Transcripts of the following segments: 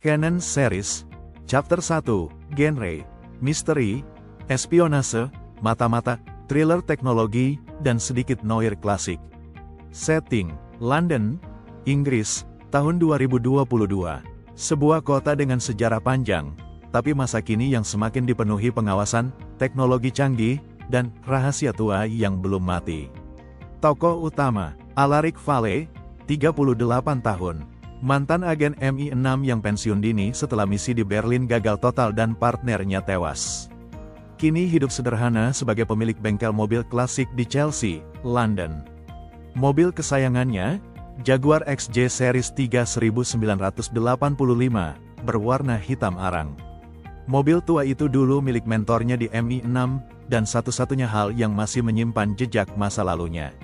Canon Series. Chapter 1, Genre, Misteri, Espionase, Mata-mata, Thriller teknologi, dan sedikit noir klasik. Setting, London, Inggris, tahun 2022. Sebuah kota dengan sejarah panjang, tapi masa kini yang semakin dipenuhi pengawasan, teknologi canggih, dan rahasia tua yang belum mati. Tokoh utama, Alaric Vale, 38 tahun. Mantan agen MI6 yang pensiun dini setelah misi di Berlin gagal total dan partnernya tewas. Kini hidup sederhana sebagai pemilik bengkel mobil klasik di Chelsea, London. Mobil kesayangannya, Jaguar XJ Series 3 1985, berwarna hitam arang. Mobil tua itu dulu milik mentornya di MI6, dan satu-satunya hal yang masih menyimpan jejak masa lalunya.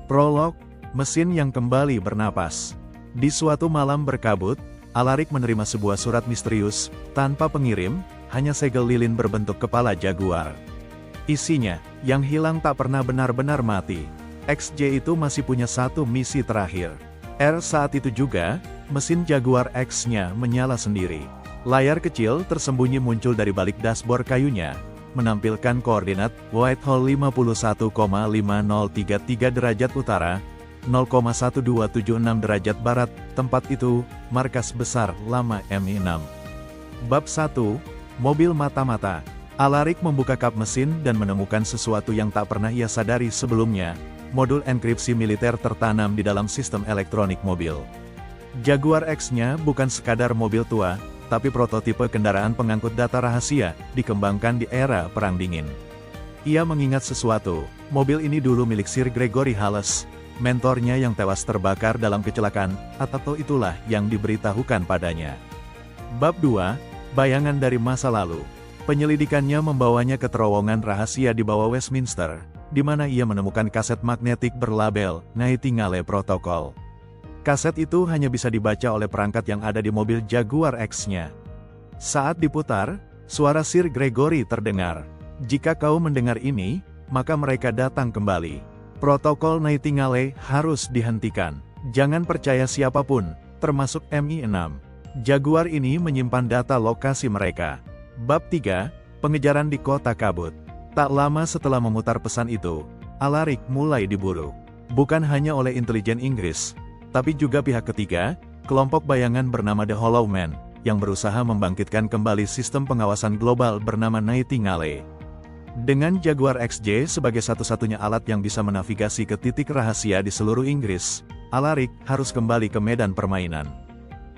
Prolog, mesin yang kembali bernapas. Di suatu malam berkabut, Alaric menerima sebuah surat misterius, tanpa pengirim, hanya segel lilin berbentuk kepala Jaguar. Isinya, yang hilang tak pernah benar-benar mati. XJ itu masih punya satu misi terakhir. Saat itu juga, mesin Jaguar X-nya menyala sendiri. Layar kecil tersembunyi muncul dari balik dashboard kayunya, menampilkan koordinat Whitehall 51,5033 derajat utara, 0,1276 derajat barat, tempat itu, markas besar lama MI6. Bab 1, Mobil Mata-mata. Alaric membuka kap mesin dan menemukan sesuatu yang tak pernah ia sadari sebelumnya, modul enkripsi militer tertanam di dalam sistem elektronik mobil. Jaguar X-nya bukan sekadar mobil tua, tapi prototipe kendaraan pengangkut data rahasia, dikembangkan di era Perang Dingin. Ia mengingat sesuatu, mobil ini dulu milik Sir Gregory Hales, mentornya yang tewas terbakar dalam kecelakaan, atau itulah yang diberitahukan padanya. Bab 2, Bayangan dari masa lalu. Penyelidikannya membawanya ke terowongan rahasia di bawah Westminster, di mana ia menemukan kaset magnetik berlabel Nightingale Protocol. Kaset itu hanya bisa dibaca oleh perangkat yang ada di mobil Jaguar X-nya. Saat diputar, suara Sir Gregory terdengar. Jika kau mendengar ini, maka mereka datang kembali. Protokol Nightingale harus dihentikan. Jangan percaya siapapun, termasuk MI6. Jaguar ini menyimpan data lokasi mereka. Bab 3, Pengejaran di Kota Kabut. Tak lama setelah memutar pesan itu, Alaric mulai diburu. Bukan hanya oleh intelijen Inggris, tapi juga pihak ketiga, kelompok bayangan bernama The Hollow Man, yang berusaha membangkitkan kembali sistem pengawasan global bernama Nightingale. Dengan Jaguar XJ sebagai satu-satunya alat yang bisa menavigasi ke titik rahasia di seluruh Inggris, Alaric harus kembali ke medan permainan.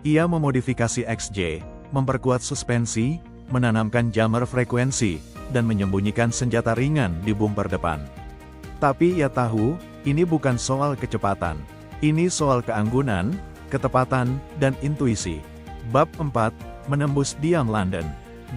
Ia memodifikasi XJ, memperkuat suspensi, menanamkan jammer frekuensi, dan menyembunyikan senjata ringan di bumper depan. Tapi ia tahu, ini bukan soal kecepatan. Ini soal keanggunan, ketepatan, dan intuisi. Bab 4, Menembus Diam London.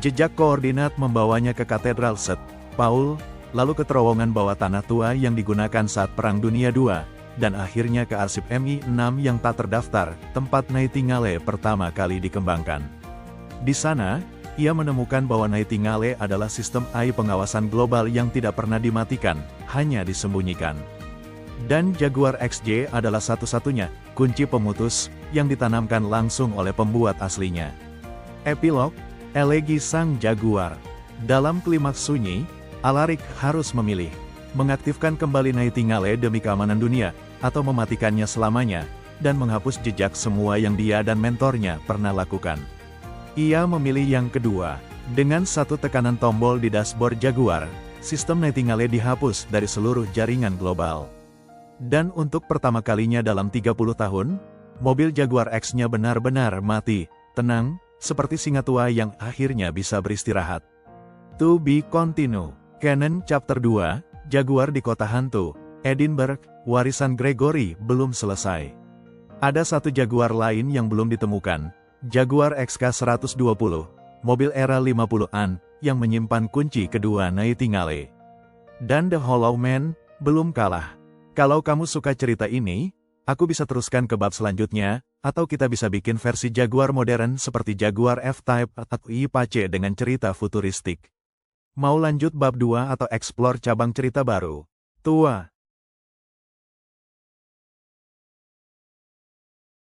Jejak koordinat membawanya ke Katedral St. Paul, lalu ke terowongan bawah tanah tua yang digunakan saat Perang Dunia II, dan akhirnya ke arsip MI6 yang tak terdaftar, tempat Nightingale pertama kali dikembangkan. Di sana, ia menemukan bahwa Nightingale adalah sistem AI pengawasan global yang tidak pernah dimatikan, hanya disembunyikan. Dan Jaguar XJ adalah satu-satunya kunci pemutus yang ditanamkan langsung oleh pembuat aslinya. Epilog, Elegi Sang Jaguar. Dalam klimaks sunyi, Alaric harus memilih, mengaktifkan kembali Nightingale demi keamanan dunia, atau mematikannya selamanya, dan menghapus jejak semua yang dia dan mentornya pernah lakukan. Ia memilih yang kedua. Dengan satu tekanan tombol di dashboard Jaguar, sistem Nightingale dihapus dari seluruh jaringan global. Dan untuk pertama kalinya dalam 30 tahun, mobil Jaguar X-nya benar-benar mati, tenang, seperti singa tua yang akhirnya bisa beristirahat. To be continued. Canon Chapter 2, Jaguar di Kota Hantu, Edinburgh, warisan Gregory belum selesai. Ada satu Jaguar lain yang belum ditemukan, Jaguar XK120, mobil era 50-an, yang menyimpan kunci kedua Nightingale. Dan The Hollow Man belum kalah. Kalau kamu suka cerita ini, aku bisa teruskan ke bab selanjutnya, atau kita bisa bikin versi Jaguar modern seperti Jaguar F-Type atau I-Pace dengan cerita futuristik. Mau lanjut bab 2 atau explore cabang cerita baru? Tua.